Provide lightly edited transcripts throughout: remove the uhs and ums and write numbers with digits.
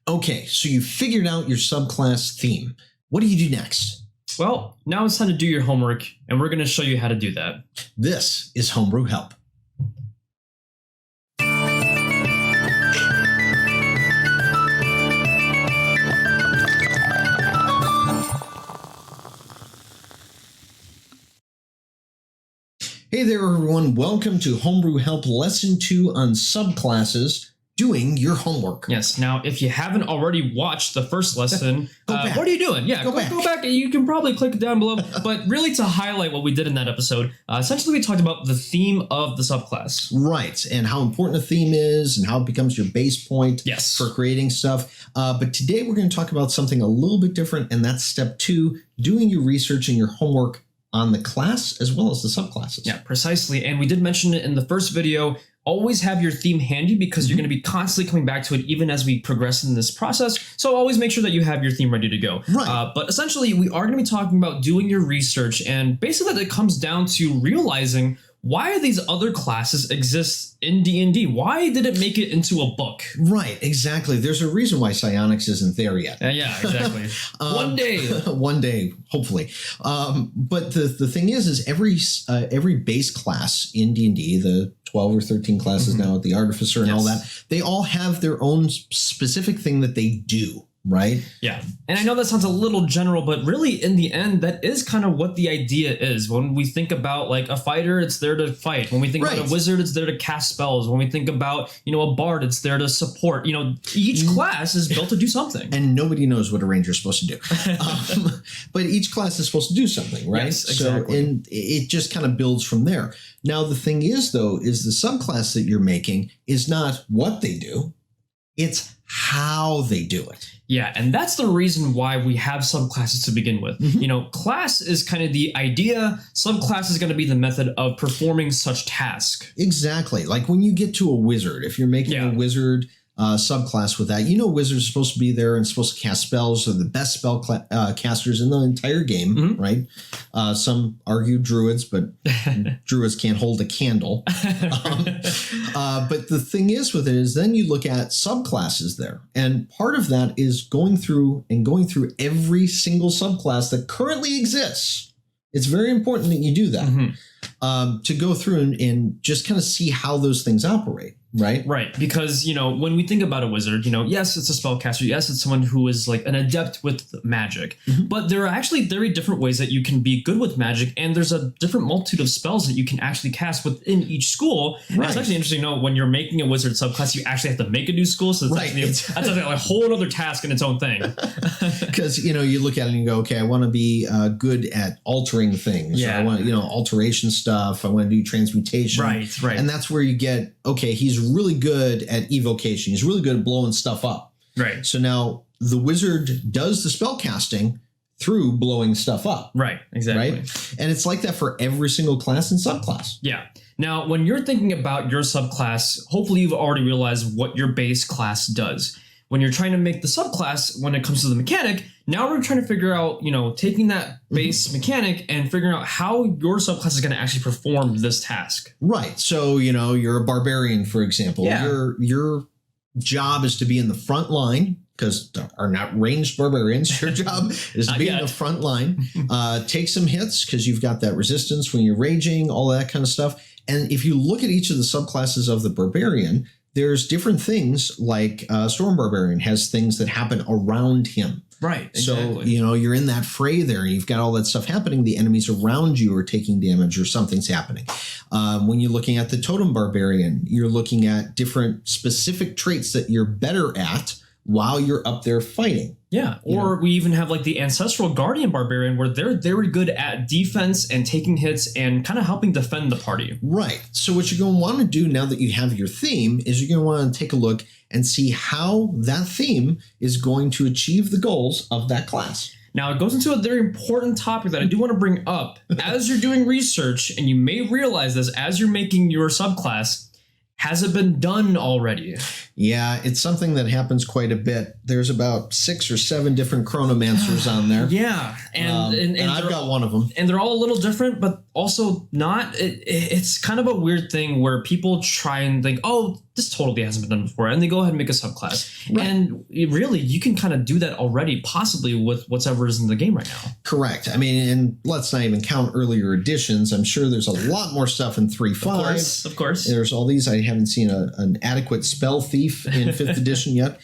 Okay, so you figured out your subclass theme. What do you do next? Well, now it's time to do your homework, and we're going to show you how to do that. This is Home Brew Help. Hey there, everyone. Welcome to Home Brew Help Lesson 2 on Subclasses, doing your homework. Yes. Now, if you haven't already watched the first lesson, what are you doing? Yeah, go back. You can probably click it down below. But really to highlight what we did in that episode, essentially we talked about the theme of the subclass. Right, and how important a theme is and how it becomes your base point for creating stuff. But today we're going to talk about something a little bit different, and that's step 2, doing your research and your homework on the class as well as the subclasses. Yeah, precisely. And we did mention it in the first video. Always have your theme handy because you're going to be constantly coming back to it even as we progress in this process. So always make sure that you have your theme ready to go. Right. But essentially, we are going to be talking about doing your research, and basically that comes down to realizing why these other classes exist in D&D. Why did it make it into a book? Right, exactly. There's a reason why psionics isn't there yet. Yeah, exactly. One day. One day, hopefully. But the thing is every base class in D&D, the 12 or 13 classes now at the Artificer and all that, they all have their own specific thing that they do. Right? Yeah. And I know that sounds a little general, but really in the end, that is kind of what the idea is. When we think about like a fighter, it's there to fight. When we think about a wizard, it's there to cast spells. When we think about, a bard, it's there to support. Each class is built to do something. And nobody knows what a ranger is supposed to do. But each class is supposed to do something, right? Yes, exactly. So, and it just kind of builds from there. Now, the thing is, though, is the subclass that you're making is not what they do. It's how they do it. Yeah, and that's the reason why we have subclasses to begin with. Class is kind of the idea. Subclass is going to be the method of performing such task. Exactly. Like when you get to a wizard, if you're making a wizard subclass with that, wizards are supposed to be there and supposed to cast spells. They're the best spell casters in the entire game, right? Some argue druids, but druids can't hold a candle. But the thing is with it is then you look at subclasses there. And part of that is going through every single subclass that currently exists. It's very important that you do that to go through and just kind of see how those things operate. Right. Right. Because, when we think about a wizard, yes, it's a spellcaster. Yes, it's someone who is like an adept with magic. But there are actually very different ways that you can be good with magic. And there's a different multitude of spells that you can actually cast within each school. Right. It's actually interesting to know when you're making a wizard subclass, you actually have to make a new school. So that's a whole other task in its own thing. Because, you look at it and you go, okay, I want to be good at altering things. Yeah. I want, alteration stuff. I want to do transmutation. Right. And that's where you get, okay, he's really good at evocation. He's really good at blowing stuff up. Right. So now the wizard does the spell casting through blowing stuff up. Right. Exactly. Right. And it's like that for every single class and subclass. Yeah. Now, when you're thinking about your subclass, hopefully you've already realized what your base class does. When you're trying to make the subclass, when it comes to the mechanic, now we're trying to figure out, taking that base mechanic and figuring out how your subclass is going to actually perform this task. Right. So, you're a barbarian, for example. Yeah. Your job is to be in the front line because there are not ranged barbarians. Your job is to be in the front line, take some hits because you've got that resistance when you're raging, all that kind of stuff. And if you look at each of the subclasses of the barbarian, there's different things like Storm Barbarian has things that happen around him. Right. Exactly. So, you're in that fray there. You've got all that stuff happening. The enemies around you are taking damage or something's happening. When you're looking at the Totem Barbarian, you're looking at different specific traits that you're better at while you're up there fighting. Yeah. Or we even have like the Ancestral Guardian Barbarian where they're very good at defense and taking hits and kind of helping defend the party. Right. So what you're going to want to do now that you have your theme is you're going to want to take a look and see how that theme is going to achieve the goals of that class. Now, it goes into a very important topic that I do want to bring up. As you're doing research, and you may realize this as you're making your subclass, has it been done already? Yeah, it's something that happens quite a bit. There's about 6 or 7 different chronomancers on there. Yeah. And I've got one of them. And they're all a little different, but also not. It's kind of a weird thing where people try and think, oh, this totally hasn't been done before, and they go ahead and make a subclass. Right. And really, you can kind of do that already, possibly with whatever is in the game right now. Correct. I mean, and let's not even count earlier editions. I'm sure there's a lot more stuff in 3.5. Of course. There's all these. I haven't seen an adequate spell thief in 5th edition yet.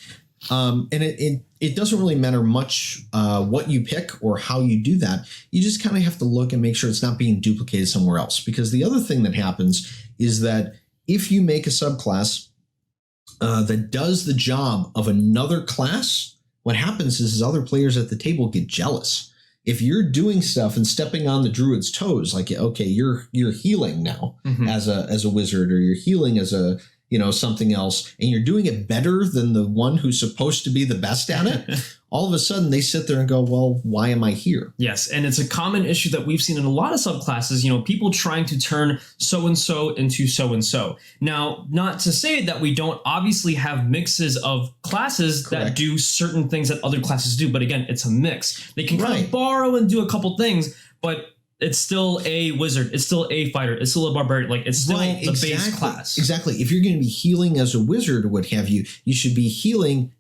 And it doesn't really matter much what you pick or how you do that. You just kind of have to look and make sure it's not being duplicated somewhere else. Because the other thing that happens is that if you make a subclass that does the job of another class, what happens is other players at the table get jealous. If you're doing stuff and stepping on the druid's toes, like, okay, you're healing now as a wizard, or you're healing as a something else, and you're doing it better than the one who's supposed to be the best at it, all of a sudden they sit there and go, well, why am I here? Yes, and it's a common issue that we've seen in a lot of subclasses, people trying to turn so-and-so into so-and-so. Now, not to say that we don't obviously have mixes of classes that do certain things that other classes do, but again, it's a mix. They can kind of borrow and do a couple things, but it's still a wizard. It's still a fighter. It's still a barbarian. Like, it's still the base class. Exactly. If you're going to be healing as a wizard or what have you, you should be healing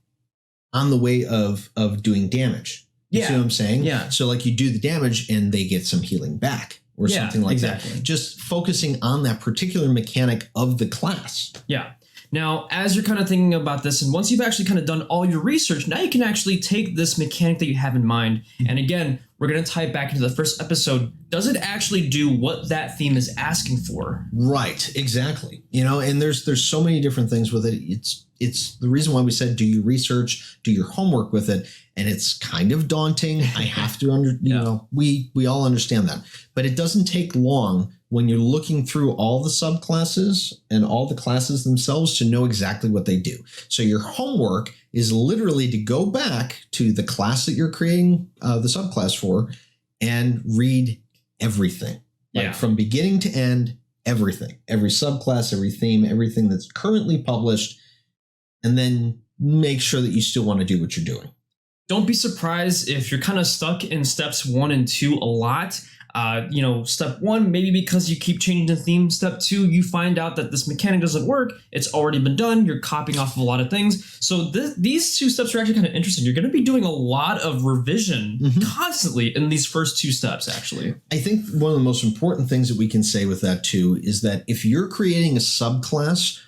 on the way of doing damage. You see what I'm saying? Yeah. So like you do the damage and they get some healing back or something like that. Just focusing on that particular mechanic of the class. Yeah. Now, as you're kind of thinking about this, and once you've actually kind of done all your research, now you can actually take this mechanic that you have in mind. And again, we're going to tie it back into the first episode. Does it actually do what that theme is asking for? Right, exactly. And there's so many different things with it. It's the reason why we said do your research, do your homework with it. And it's kind of daunting. I have to we all understand that. But it doesn't take long when you're looking through all the subclasses and all the classes themselves to know exactly what they do. So your homework is literally to go back to the class that you're creating the subclass for and read everything. Like from beginning to end, everything. Every subclass, every theme, everything that's currently published. And then make sure that you still want to do what you're doing. Don't be surprised if you're kind of stuck in steps 1 and 2 a lot. Step 1, maybe because you keep changing the theme. Step 2, you find out that this mechanic doesn't work. It's already been done. You're copying off of a lot of things. So these 2 steps are actually kind of interesting. You're going to be doing a lot of revision constantly in these first 2 steps, actually. I think one of the most important things that we can say with that, too, is that if you're creating a subclass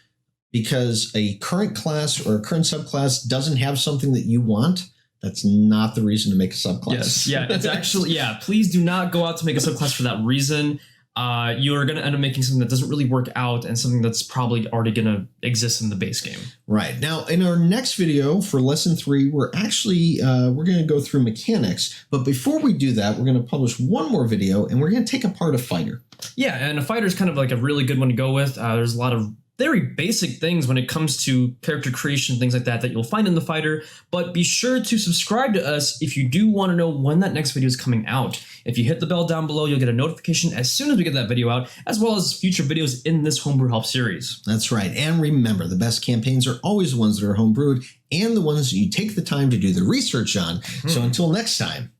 because a current class or a current subclass doesn't have something that you want, that's not the reason to make a subclass. Yes, yeah, it's actually, please do not go out to make a subclass for that reason. You're going to end up making something that doesn't really work out and something that's probably already going to exist in the base game. Right. Now, in our next video for lesson 3, we're actually, we're going to go through mechanics. But before we do that, we're going to publish one more video and we're going to take apart a fighter. Yeah, and a fighter is kind of like a really good one to go with. There's a lot of very basic things when it comes to character creation, things like that you'll find in the fighter. But be sure to subscribe to us if you do want to know when that next video is coming out. If you hit the bell down below, you'll get a notification as soon as we get that video out, as well as future videos in this Homebrew Help series. That's right. And remember, the best campaigns are always the ones that are homebrewed and the ones that you take the time to do the research on. So until next time,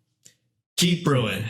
keep brewing.